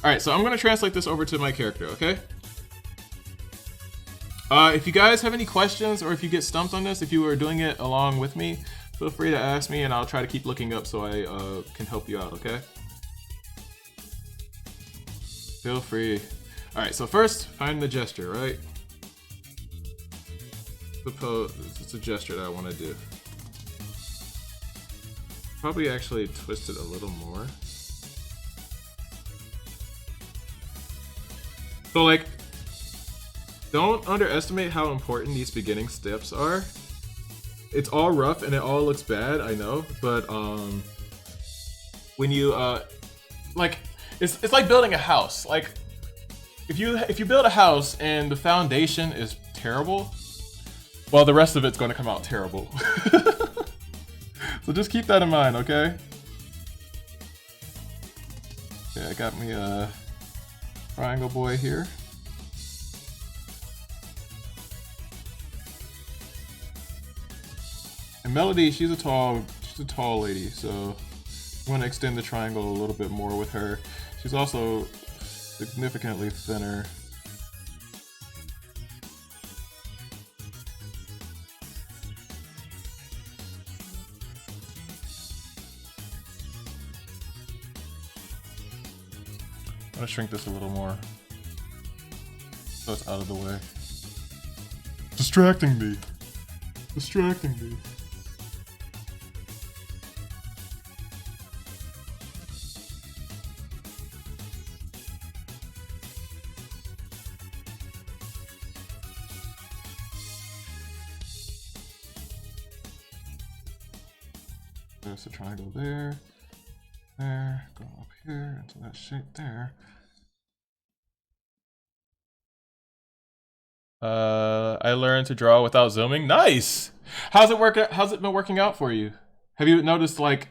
Alright, so I'm gonna translate this over to my character, okay? If you guys have any questions or if you get stumped on this, if you are doing it along with me, feel free to ask me and I'll try to keep looking up so I can help you out, okay? Feel free. Alright, so first, find the gesture, right? Suppose it's a gesture that I want to do. Probably actually twist it a little more. So like, don't underestimate how important these beginning steps are. It's all rough and it all looks bad, I know, but when you like, it's like building a house. Like, if you build a house and the foundation is terrible, well, the rest of it's going to come out terrible. So just keep that in mind, okay? Okay, I got me a triangle boy here. And Melody, she's a tall lady, so I'm going to extend the triangle a little bit more with her. She's also significantly thinner. I'm gonna shrink this a little more so it's out of the way. Distracting me. Distracting me. There's a triangle there. There, go up here into that shape there. I learned to draw without zooming. Nice. How's it been working out for you? Have you noticed like,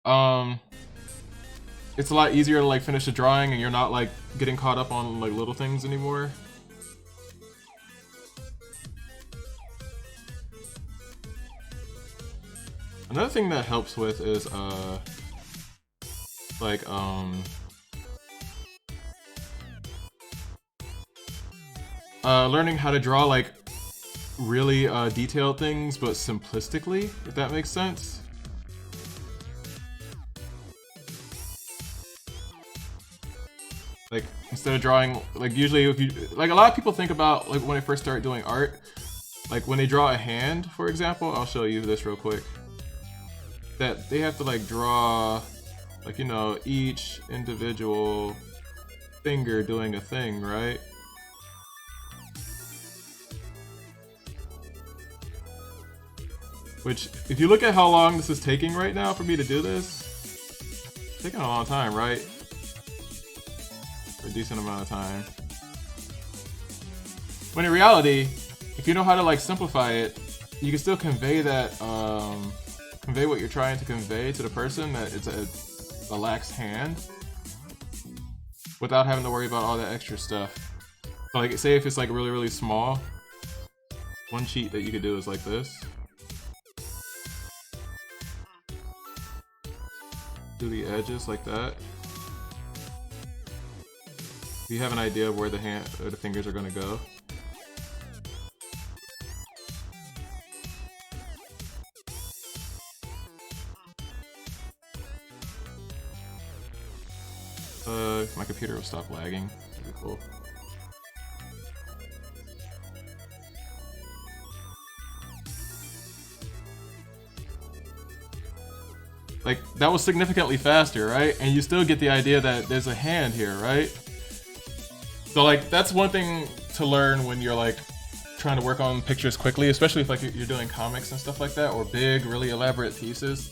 it's a lot easier to like finish a drawing and you're not like getting caught up on like little things anymore? Another thing that helps with is like learning how to draw like really detailed things but simplistically, if that makes sense. Like instead of drawing, like usually if you, like a lot of people think about like when they first start doing art, like when they draw a hand, for example, I'll show you this real quick, that they have to like draw like, you know, each individual finger doing a thing, right? Which, if you look at how long this is taking right now for me to do this, it's taking a long time, right? For a decent amount of time. When in reality, if you know how to like simplify it, you can still convey that, convey what you're trying to convey to the person, that it's a lax hand, without having to worry about all that extra stuff. So like, say if it's like really, really small, one cheat that you could do is like this. Do the edges like that. You have an idea of where the hand or the fingers are going to go. If my computer will stop lagging, that'd be cool. Like, that was significantly faster, right? And you still get the idea that there's a hand here, right? So like, that's one thing to learn when you're like trying to work on pictures quickly, especially if like you're doing comics and stuff like that, or big, really elaborate pieces.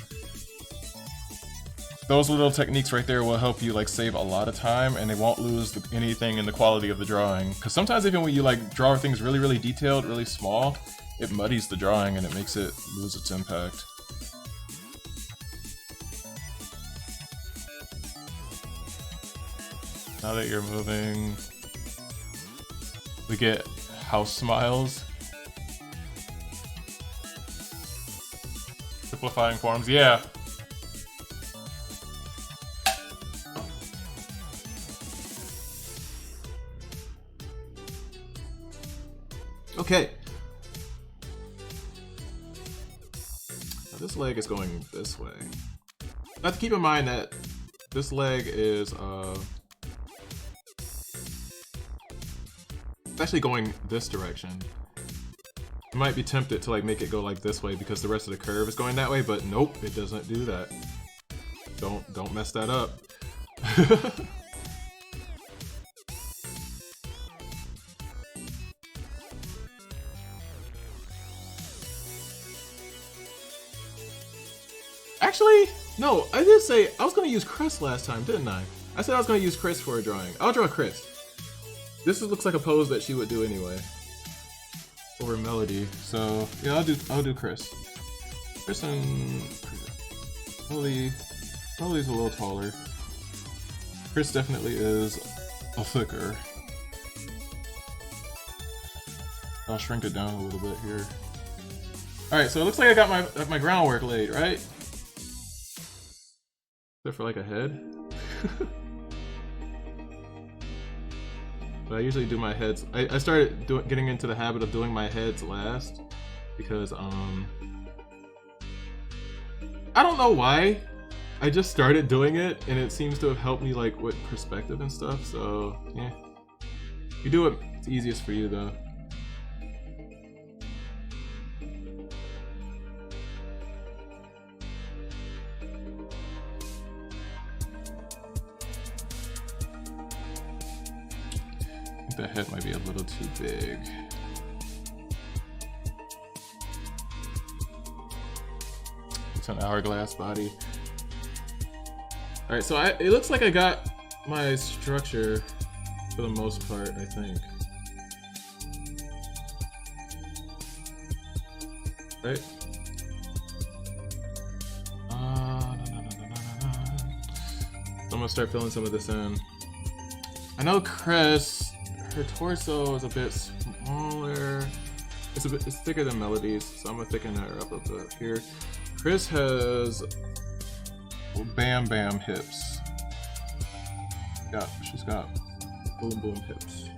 Those little techniques right there will help you like save a lot of time, and they won't lose anything in the quality of the drawing. Because sometimes even when you like draw things really, really detailed, really small, it muddies the drawing and it makes it lose its impact. Now that you're moving, we get house smiles. Simplifying forms, yeah. Okay. Now this leg is going this way. You have to keep in mind that this leg is it's actually going this direction. You might be tempted to like make it go like this way because the rest of the curve is going that way, but nope, it doesn't do that. Don't mess that up. Actually, no, I did say I was gonna use Chris last time, didn't I? I said I was gonna use Chris for a drawing. I'll draw Chris. Looks like a pose that she would do anyway. Over Melody. So yeah, I'll do Chris. Chris and Melody's a little taller. Chris definitely is a thicker. I'll shrink it down a little bit here. Alright, so it looks like I got my groundwork laid, right? Except for like a head. But I usually do my heads. I started getting into the habit of doing my heads last because I don't know why. I just started doing it and it seems to have helped me like with perspective and stuff. So yeah, you do it. It's easiest for you though. The head might be a little too big. It's an hourglass body. Alright, so it looks like I got my structure for the most part, I think. Right? So I'm gonna start filling some of this in. I know Chris, her torso is a bit smaller. It's thicker than Melody's, so I'm gonna thicken her up a bit here. Chris has bam bam hips. Yeah, she's got boom boom hips.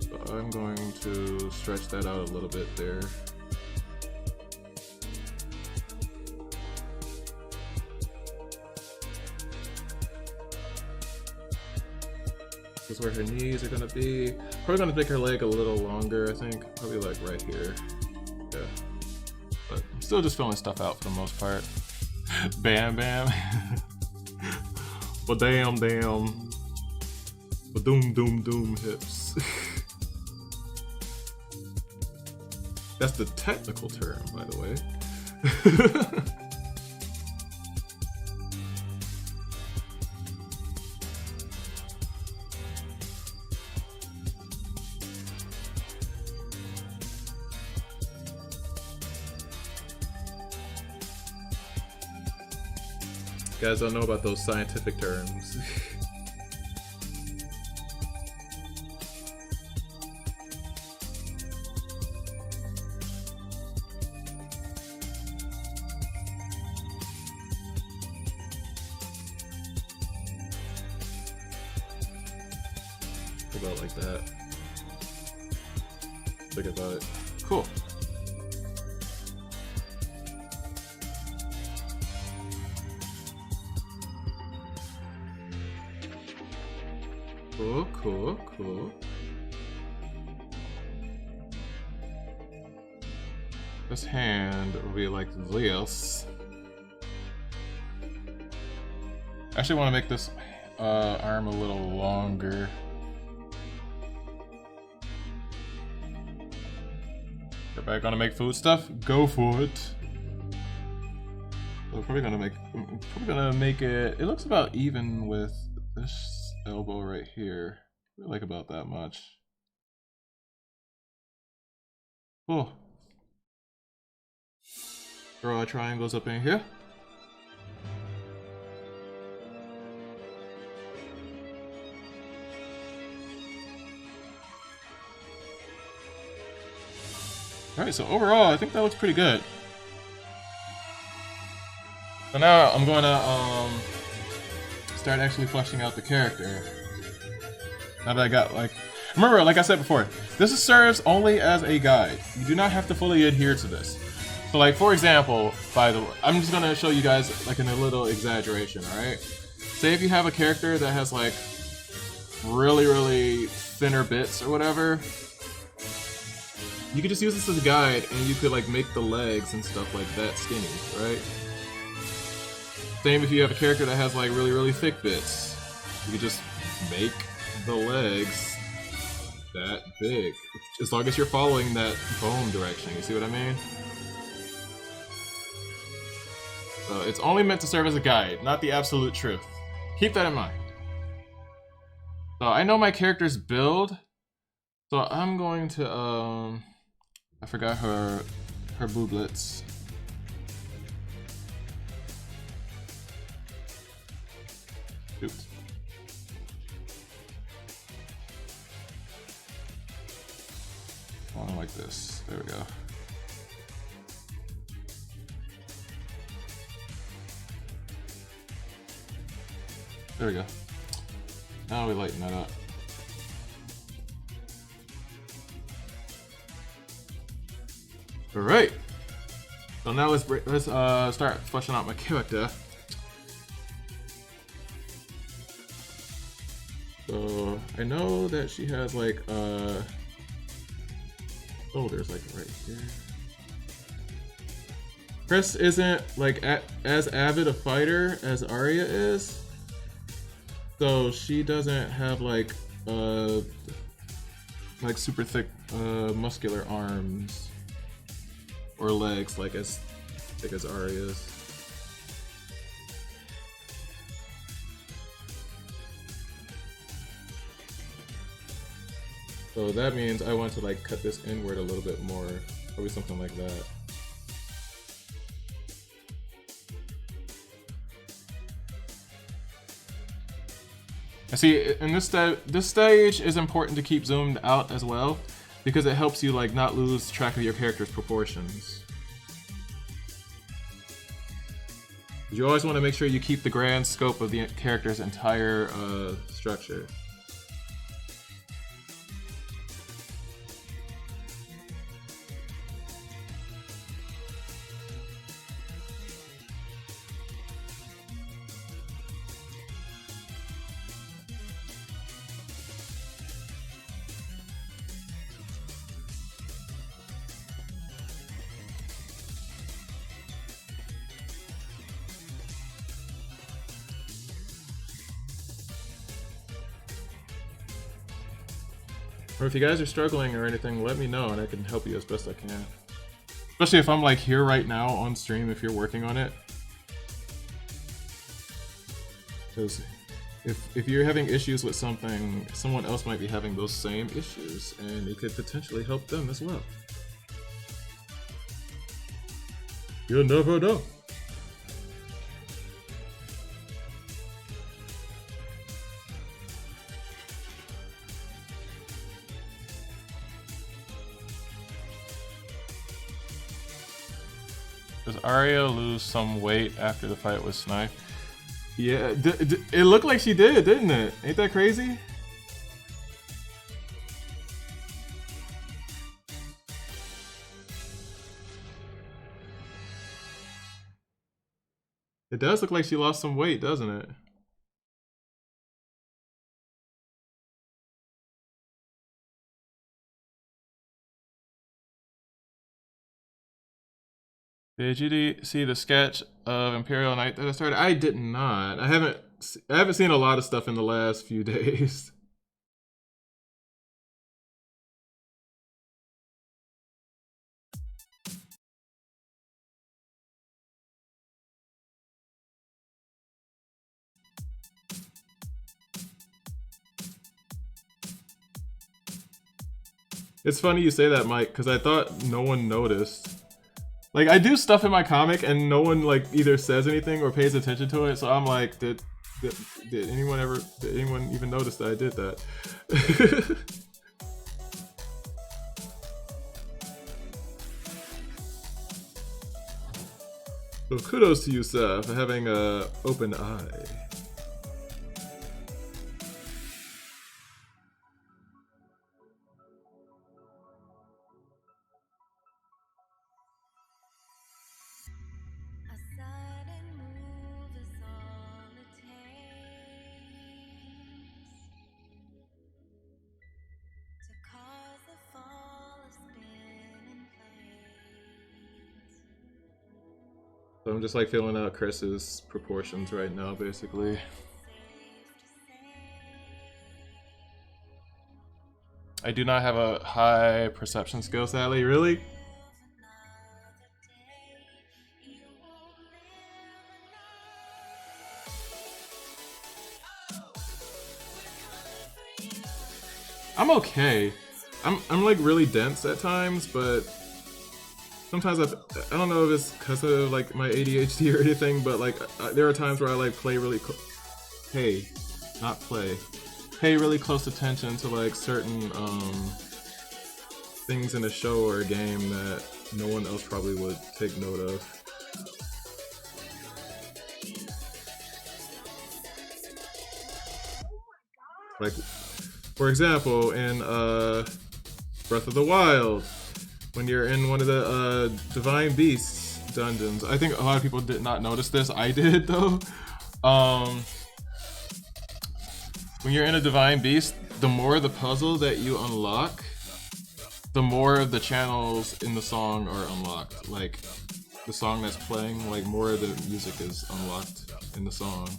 So I'm going to stretch that out a little bit there. This is where her knees are gonna be. Probably gonna make her leg a little longer, I think. Probably like right here. Yeah. But I'm still just filling stuff out for the most part. Bam bam. Well damn damn. Well doom doom doom hips. That's the technical term, by the way. You guys don't know about those scientific terms. About like that. Think about it. Cool. Cool, cool, cool. This hand will be like this. I actually want to make this arm a little longer. Everybody gonna make food stuff? Go for it. We're probably gonna make it. It looks about even with this elbow right here. I like about that much. Cool. Draw triangles up in here. Alright, so overall, I think that looks pretty good. So now I'm going to start actually fleshing out the character. Now that I got like Remember, like I said before, this serves only as a guide. You do not have to fully adhere to this. So like, for example, by the way, I'm just gonna show you guys like in a little exaggeration, alright? Say if you have a character that has like really thinner bits or whatever, you could just use this as a guide and you could like make the legs and stuff like that skinny, right? Same if you have a character that has like really thick bits. You could just make the legs that big. As long as you're following that bone direction, you see what I mean? So it's only meant to serve as a guide, not the absolute truth. Keep that in mind. So I know my character's build, so I'm going to I forgot her booblets. Oops. Oh, like this. There we go. There we go. Now we lighten that up. All right. So now let's start fleshing out my character. So I know that she has like shoulders like right here. Cress isn't like as avid a fighter as Arya is, so she doesn't have like super thick muscular arms or legs like as thick as Arya's. So that means I want to like cut this inward a little bit more, probably something like that. I see in this stage is important to keep zoomed out as well, because it helps you like not lose track of your character's proportions. You always want to make sure you keep the grand scope of the character's entire structure. Or if you guys are struggling or anything, let me know and I can help you as best I can. Especially if I'm like here right now on stream if you're working on it. Because if you're having issues with something, someone else might be having those same issues and it could potentially help them as well. You'll never know. Does Arya lose some weight after the fight with Snipe? Yeah, it looked like she did, didn't it? Ain't that crazy? It does look like she lost some weight, doesn't it? Did you see the sketch of Imperial Knight that I started? I did not. I haven't seen a lot of stuff in the last few days. It's funny you say that, Mike, because I thought no one noticed. Like, I do stuff in my comic and no one like either says anything or pays attention to it, so I'm like, did anyone even notice that I did that? So kudos to you, Seth, for having an open eye. But I'm just like filling out Chris's proportions right now, basically. I do not have a high perception skill, sadly. Really? I'm okay. I'm like really dense at times, but sometimes I don't know if it's because of like my ADHD or anything, but like there are times where I like play really pay really close attention to like certain things in a show or a game that no one else probably would take note of. Like, for example, in Breath of the Wild, when you're in one of the Divine Beasts dungeons, I think a lot of people did not notice this. I did though. When you're in a Divine Beast, the more the puzzle that you unlock, the more of the channels in the song are unlocked. Like, the song that's playing, like more of the music is unlocked in the song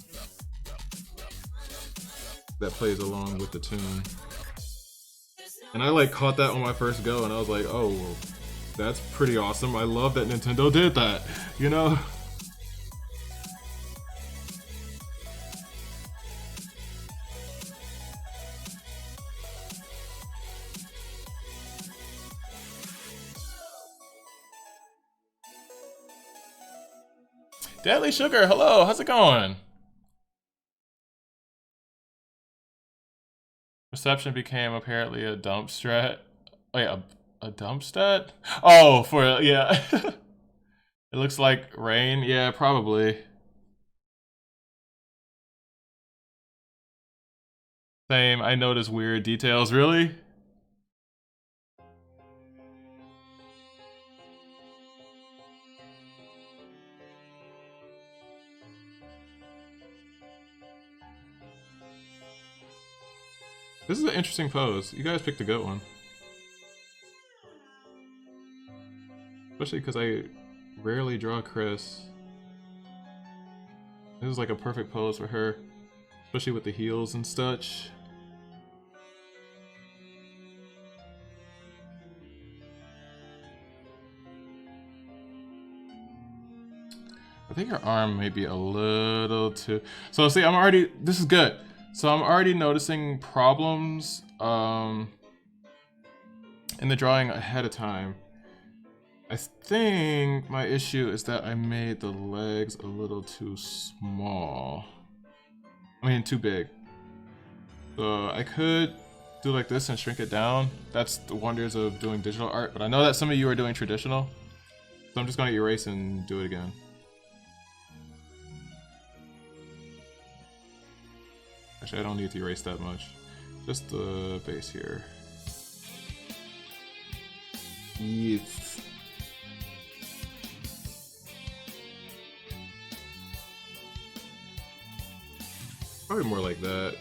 that plays along with the tune. And I like caught that on my first go, and I was like, oh, well, that's pretty awesome. I love that Nintendo did that, you know? Deadly Sugar, hello, how's it going? Reception became apparently a dump strat. Wait, a dump stat? Oh, for, yeah. It looks like rain, yeah, probably. Same, I notice weird details, really? This is an interesting pose. You guys picked a good one. Especially because I rarely draw Chris. This is like a perfect pose for her. Especially with the heels and such. I think her arm may be a little too... So see, this is good. So I'm already noticing problems in the drawing ahead of time. I think my issue is that I made the legs a little too small. I mean, too big. So I could do like this and shrink it down. That's the wonders of doing digital art, but I know that some of you are doing traditional. So I'm just gonna erase and do it again. Actually, I don't need to erase that much. Just the base here. Yes. Probably more like that.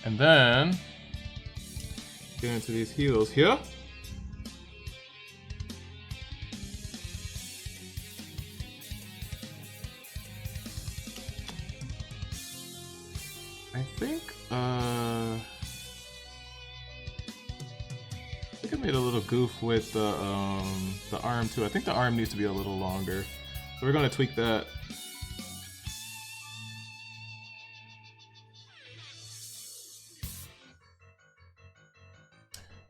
And then get into these heels here. I think I made a little goof with the arm too. I think the arm needs to be a little longer. So we're gonna tweak that.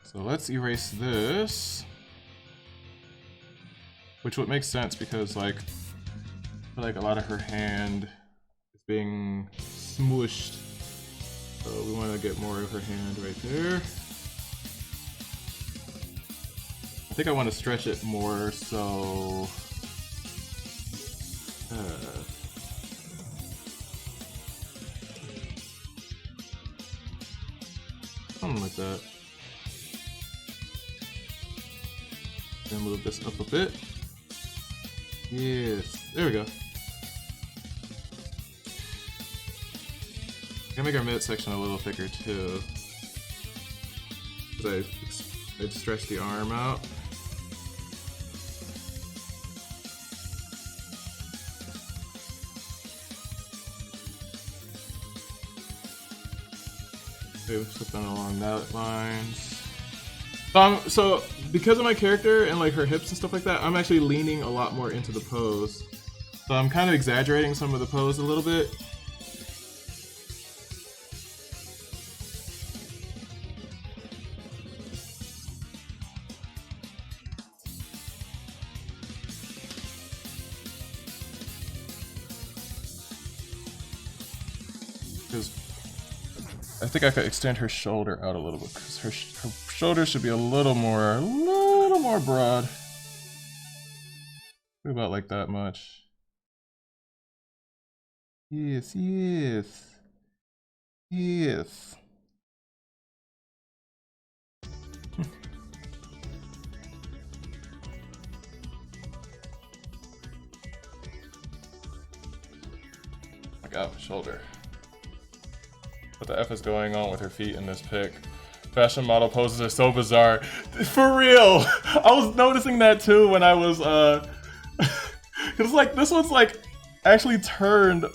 So let's erase this, which would make sense because like a lot of her hand is being smooshed. So we want to get more of her hand right there. I think I want to stretch it more so something like that. Then move this up a bit. Yes. There we go. Gonna make our midsection a little thicker too. Cause I'd stretch the arm out. Okay, something along that lines. So because of my character and like her hips and stuff like that, I'm actually leaning a lot more into the pose. So I'm kind of exaggerating some of the pose a little bit. Because I think I could extend her shoulder out a little bit, because her shoulder should be a little more broad. About like that much. Yes, yes, yes. My God, shoulder. What the F is going on with her feet in this pic? Fashion model poses are so bizarre. For real! I was noticing that too when I was, cause like, this one's like, actually turned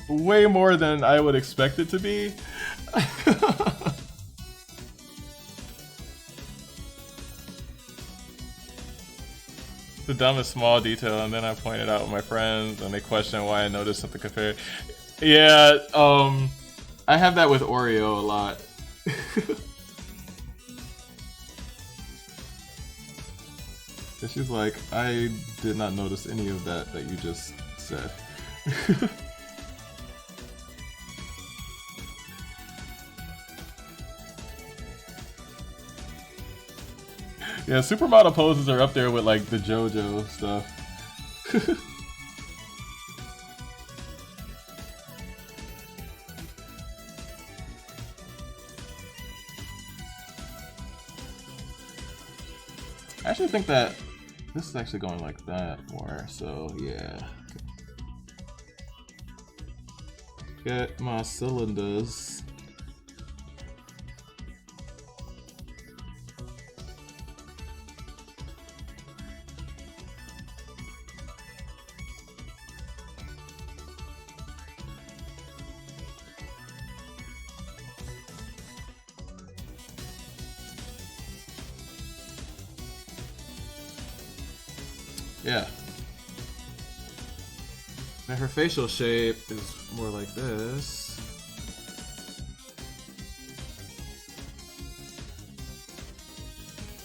way more than I would expect it to be. The dumbest small detail, and then I pointed out with my friends, and they questioned why I noticed something compared. Yeah, I have that with Oreo a lot. She's like, I did not notice any of that you just said. Yeah, supermodel poses are up there with like the JoJo stuff. I actually think that this is actually going like that more, so yeah. Get my cylinders. Yeah. Now her facial shape is more like this.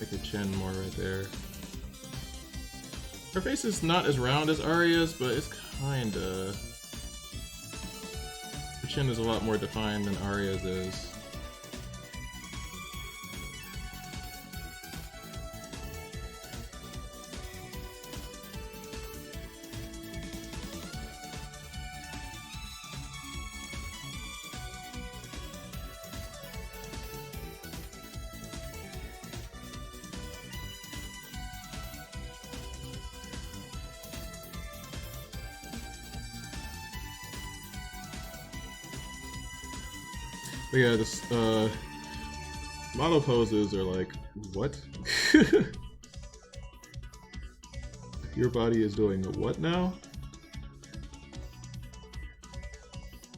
Make her chin more right there. Her face is not as round as Arya's, but it's kinda. Her chin is a lot more defined than Arya's is. But yeah, this model poses are like, what? Your body is doing what now?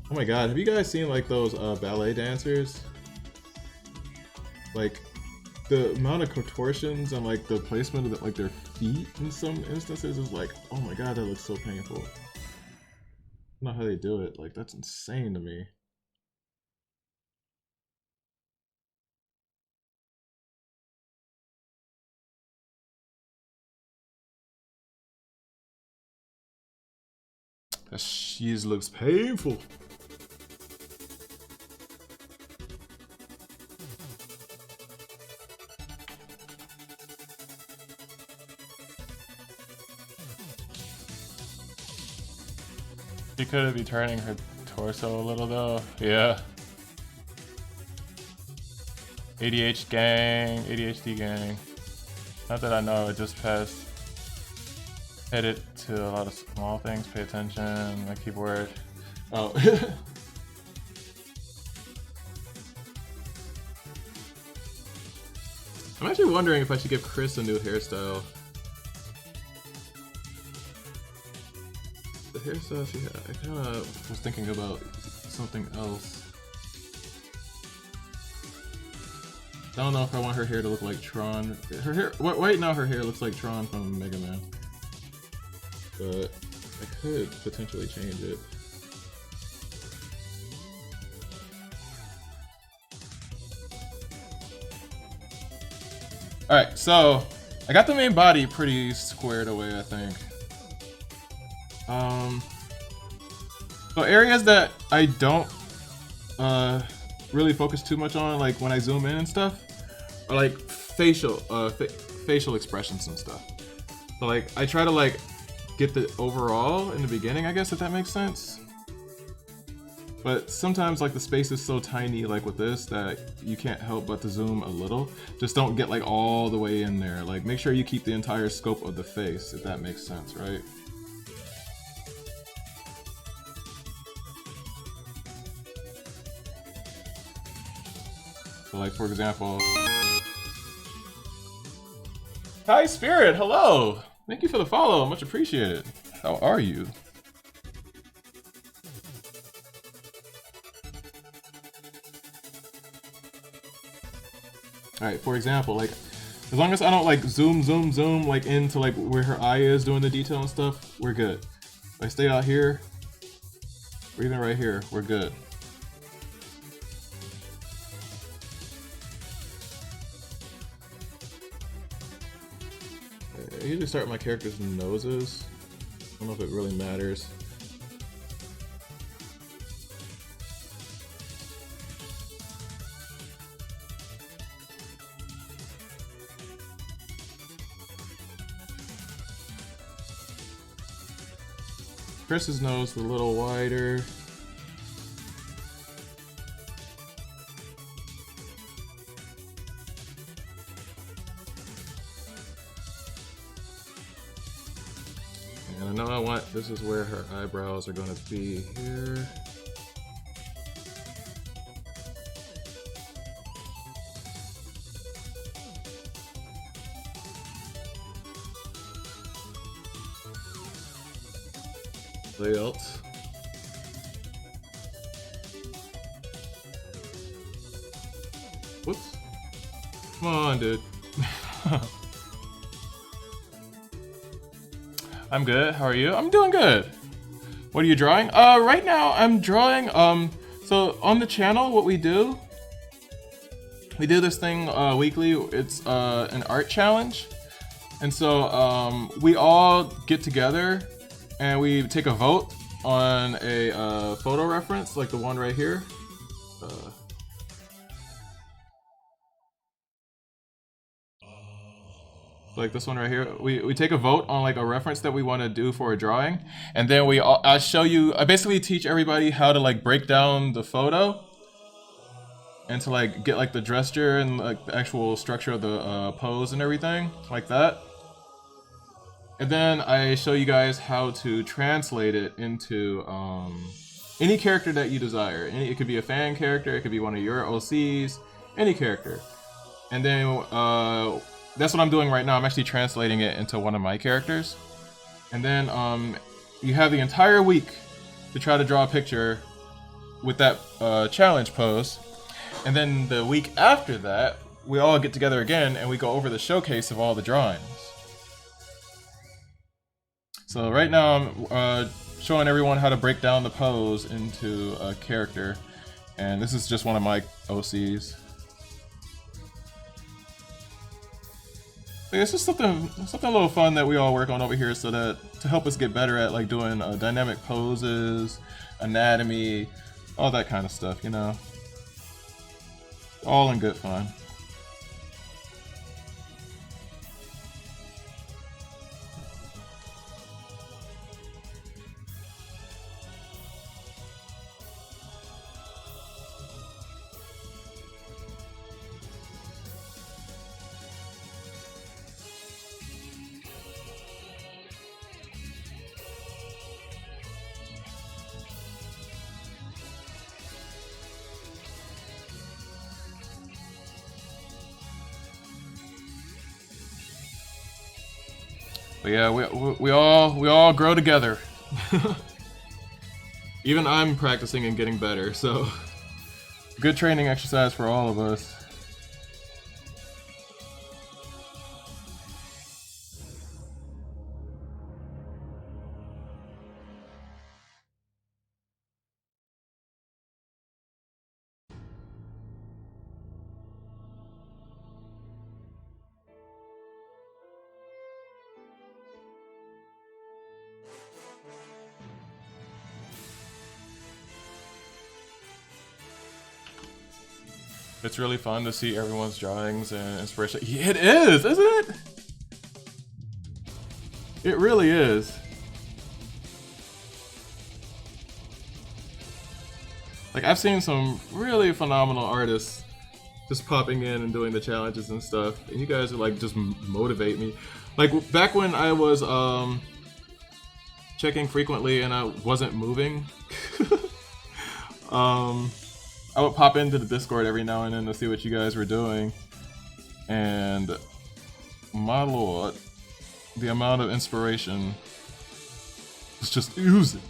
Oh my god, have you guys seen like those ballet dancers? Like the amount of contortions and like the placement of like their feet in some instances is like, oh my god, that looks so painful. I don't know how they do it, like that's insane to me. That cheese looks painful. She could be turning her torso a little though. Yeah. ADHD gang. Not that I know, it just passed. hit it to a lot of small things. Pay attention. My keyboard. Oh. I'm actually wondering if I should give Chris a new hairstyle. The hairstyle she had, I kind of was thinking about something else. I don't know if I want her hair to look like Tron. Her hair, right now her hair looks like Tron from Mega Man. But I could potentially change it. Alright, so I got the main body pretty squared away, I think. So areas that I don't really focus too much on, like when I zoom in and stuff, are like facial expressions and stuff. So like I try to like get the overall in the beginning, I guess, if that makes sense. But sometimes like the space is so tiny, like with this, that you can't help but to zoom a little. Just don't get like all the way in there. Like make sure you keep the entire scope of the face, if that makes sense, right? So like for example, hi Spirit, hello! Thank you for the follow, much appreciated. How are you? Alright, for example, like, as long as I don't like zoom like into like where her eye is doing the detail and stuff, we're good. If I stay out here, or even right here, we're good. I usually start with my characters' noses. I don't know if it really matters. Chris's nose is a little wider. And I know I want, this is where her eyebrows are going to be here. Layout. Whoops. Come on, dude. I'm good. How are you? I'm doing good. What are you drawing? Right now I'm drawing, so on the channel, what we do this thing, weekly. It's, an art challenge. And so, we all get together and we take a vote on a, photo reference, like the one right here. Like this one right here, we take a vote on like a reference that we want to do for a drawing, and then I show you, I basically teach everybody how to like break down the photo and to like get like the gesture and like the actual structure of the pose and everything like that. And then I show you guys how to translate it into any character that you desire. It could be a fan character, it could be one of your OCs, any character. And then that's what I'm doing right now. I'm actually translating it into one of my characters. And then you have the entire week to try to draw a picture with that challenge pose. And then the week after that, we all get together again and we go over the showcase of all the drawings. So right now I'm showing everyone how to break down the pose into a character. And this is just one of my OCs. It's just something a little fun that we all work on over here, so that to help us get better at like doing dynamic poses, anatomy, all that kind of stuff, you know. All in good fun. But yeah, we all grow together. Even I'm practicing and getting better, so good training exercise for all of us. It's really fun to see everyone's drawings and inspiration. It is, isn't it? It really is. Like, I've seen some really phenomenal artists just popping in and doing the challenges and stuff, and you guys are like just motivate me. Like back when I was checking frequently and I wasn't moving, I would pop into the Discord every now and then to see what you guys were doing, and my lord, the amount of inspiration was just oozing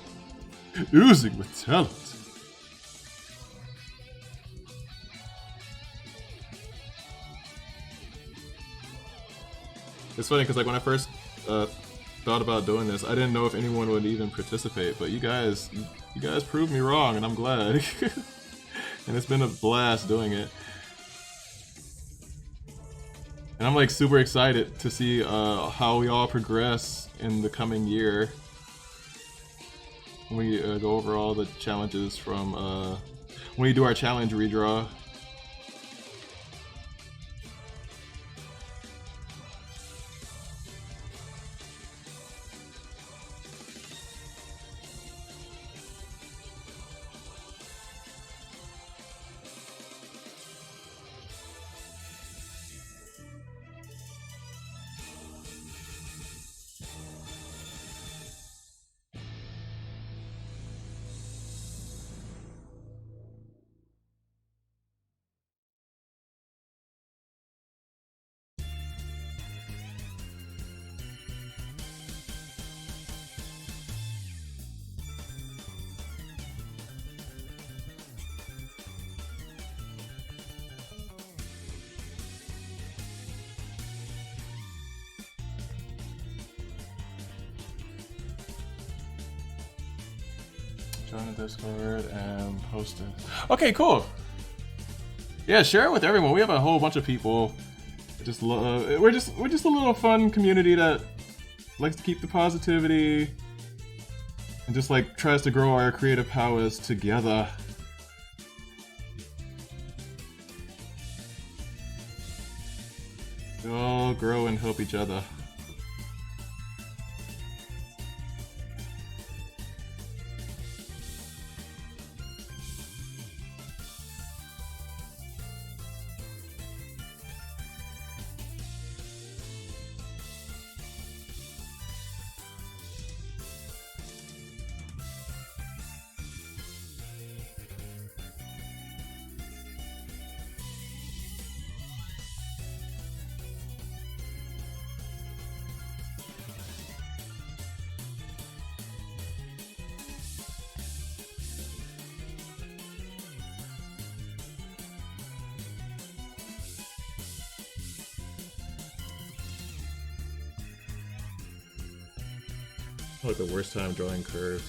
with talent. It's funny because like when I first thought about doing this, I didn't know if anyone would even participate, but you guys proved me wrong, and I'm glad. And it's been a blast doing it. And I'm like super excited to see how we all progress in the coming year. When we go over all the challenges from when we do our challenge redraw. Join the Discord and post it. Okay, cool. Yeah, share it with everyone. We have a whole bunch of people. Just we're just a little fun community that likes to keep the positivity and just like tries to grow our creative powers together. We all grow and help each other. Like the worst time drawing curves.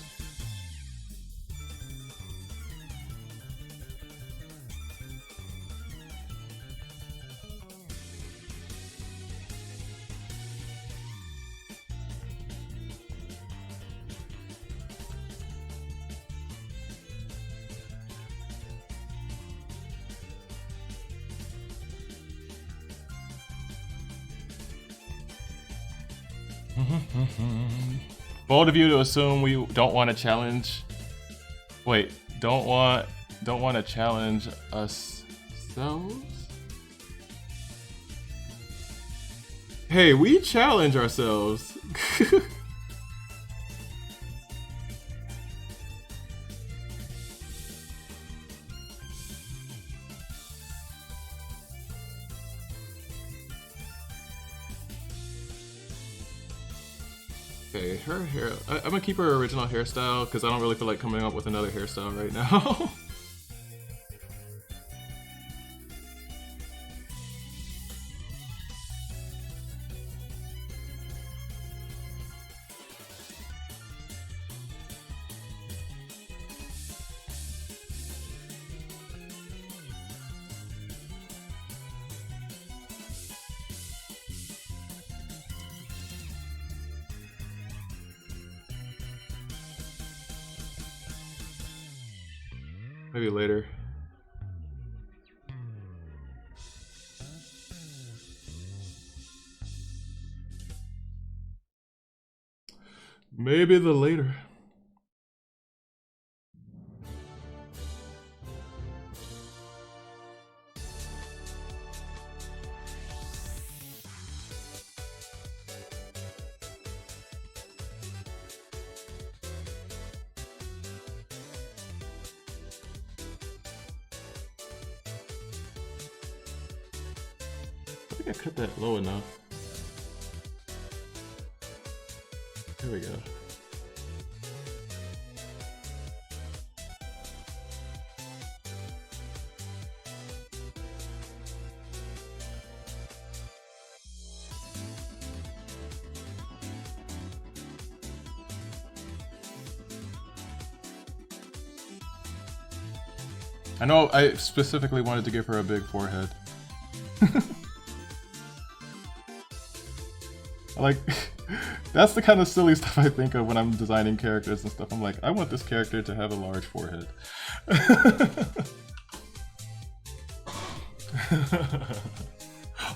Bold of you to assume we don't want to challenge. Wait, don't want to challenge ourselves? Hey, we challenge ourselves. Okay, her hair. I'm gonna keep her original hairstyle because I don't really feel like coming up with another hairstyle right now. Maybe later. Maybe the later. I think I cut that low enough. There we go. I know I specifically wanted to give her a big forehead. Like, that's the kind of silly stuff I think of when I'm designing characters and stuff. I'm like, I want this character to have a large forehead.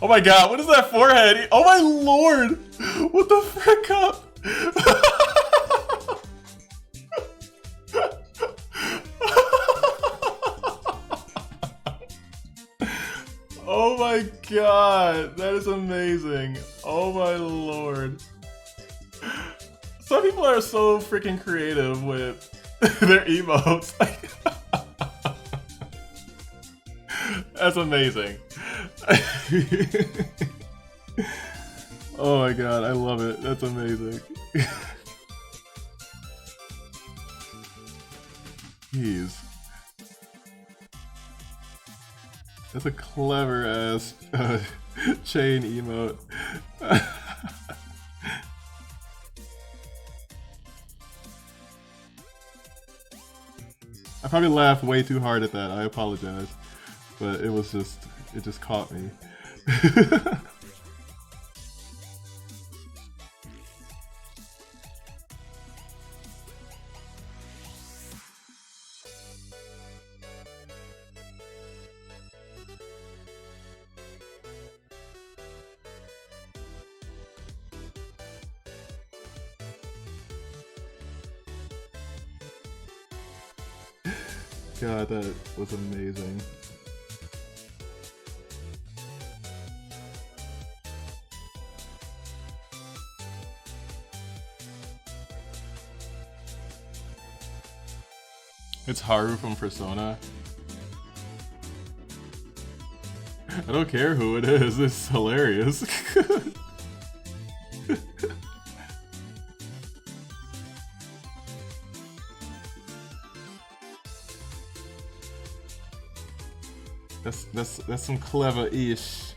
Oh my god, what is that forehead? Oh my lord! What the frick up? Oh my god, that is amazing. Oh my lord. Some people are so freaking creative with their emotes. That's amazing. Oh my god, I love it. That's amazing. Jeez. That's a clever ass chain emote. I probably laughed way too hard at that. I apologize. But it was just, it just caught me. God, that was amazing. It's Haru from Persona. I don't care who it is, it's hilarious. That's some clever-ish.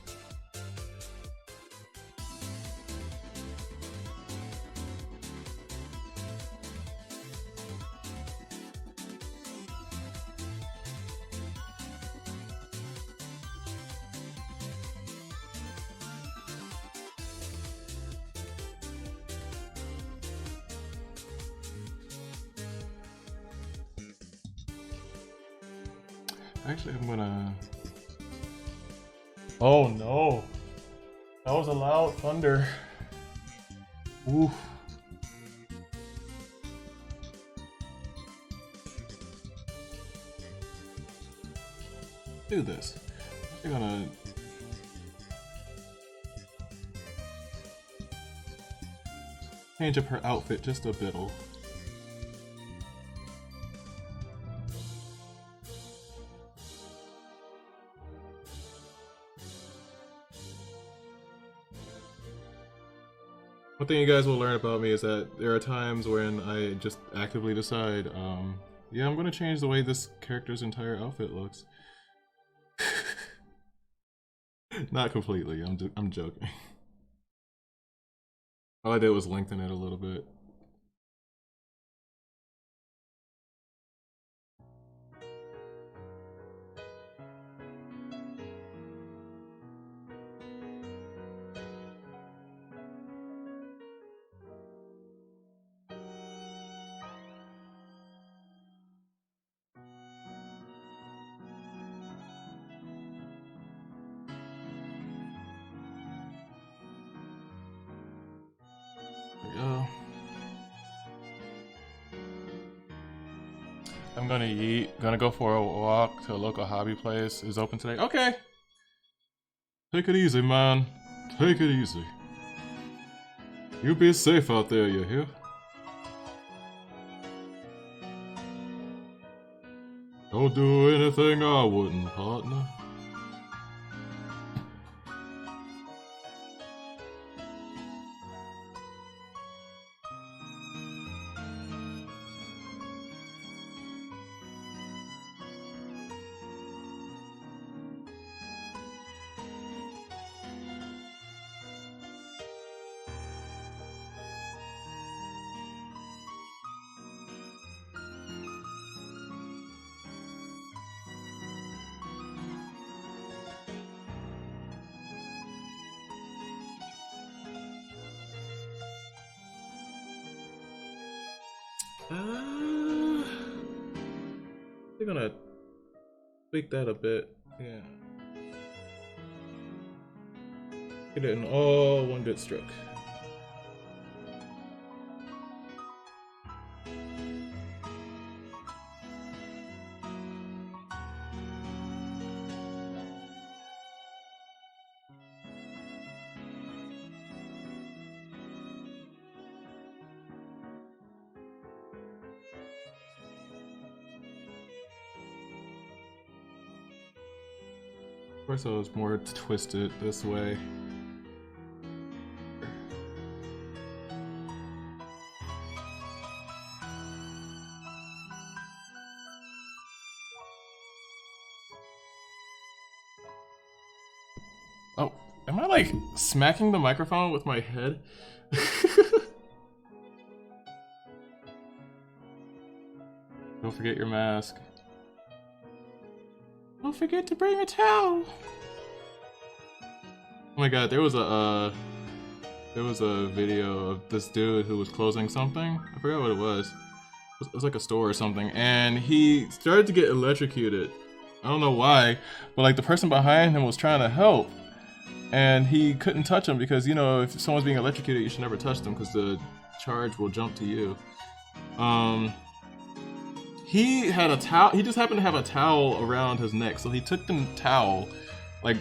Actually, I'm gonna... Oh no! That was a loud thunder. Oof. Do this. I'm gonna... change up her outfit just a bittle. One thing you guys will learn about me is that there are times when I just actively decide, yeah, I'm gonna change the way this character's entire outfit looks. Not completely, I'm joking. All I did was lengthen it a little bit. I'm gonna eat. Gonna go for a walk to a local hobby place. Is open today. Okay. Take it easy, man. Take it easy. You be safe out there, you hear? Don't do anything I wouldn't, partner. We're gonna tweak that a bit. Yeah. Get it in all one good stroke. Of course, I was more twisted this way. Oh, am I like smacking the microphone with my head? Don't forget your mask. Don't forget to bring a towel. Oh my god, there was a video of this dude who was closing something. I forgot what it was. It was like a store or something, and he started to get electrocuted. I don't know why, but like the person behind him was trying to help, and he couldn't touch him because, you know, if someone's being electrocuted, you should never touch them because the charge will jump to you. He had a towel. He just happened to have a towel around his neck, so he took the towel, like,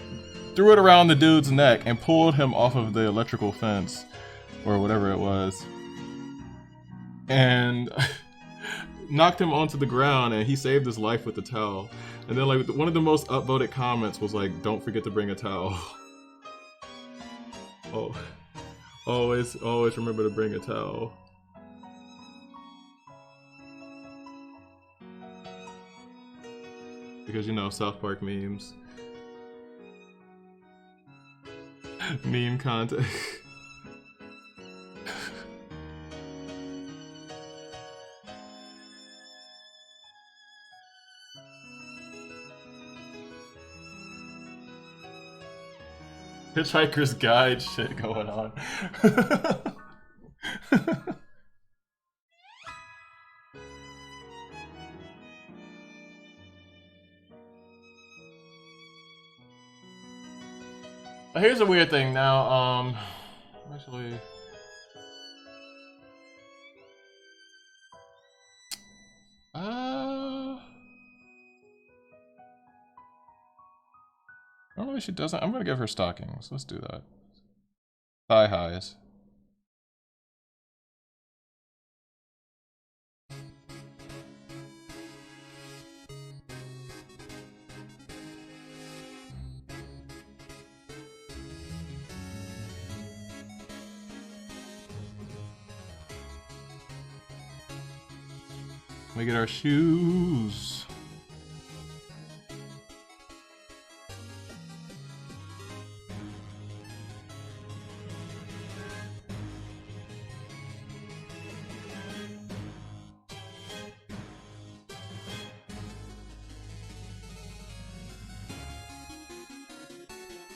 threw it around the dude's neck and pulled him off of the electrical fence, or whatever it was, and knocked him onto the ground, and he saved his life with the towel. And then, like, one of the most upvoted comments was like, "Don't forget to bring a towel." Oh, always remember to bring a towel. Because, you know, South Park memes. Meme content. Hitchhiker's Guide shit going on. Here's a weird thing now, actually... Normally she doesn't. I'm gonna give her stockings. Let's do that. Thigh highs. We get our shoes.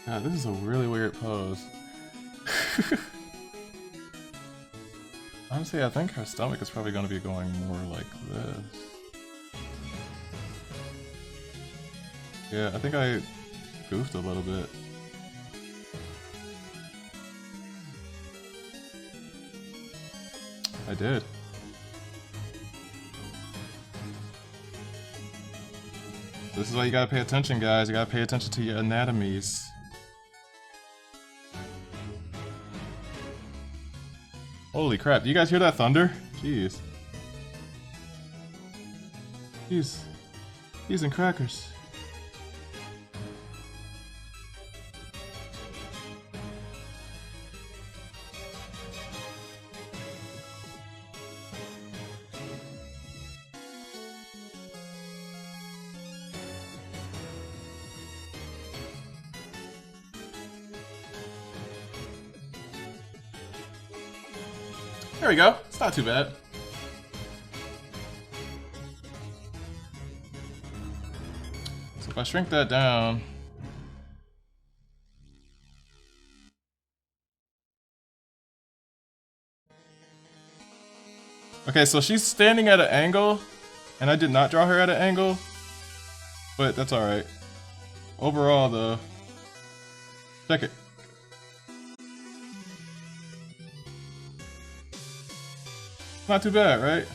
God, this is a really weird pose. Honestly, I think her stomach is probably going to be going more like this. Yeah, I think I goofed a little bit. I did. This is why you gotta pay attention, guys. You gotta pay attention to your anatomies. Holy crap, do you guys hear that thunder? Jeez. Jeez. Cheese and crackers. There we go. It's not too bad. So if I shrink that down... Okay, so she's standing at an angle, and I did not draw her at an angle, but that's alright. Overall, though... Check it. Not too bad, right?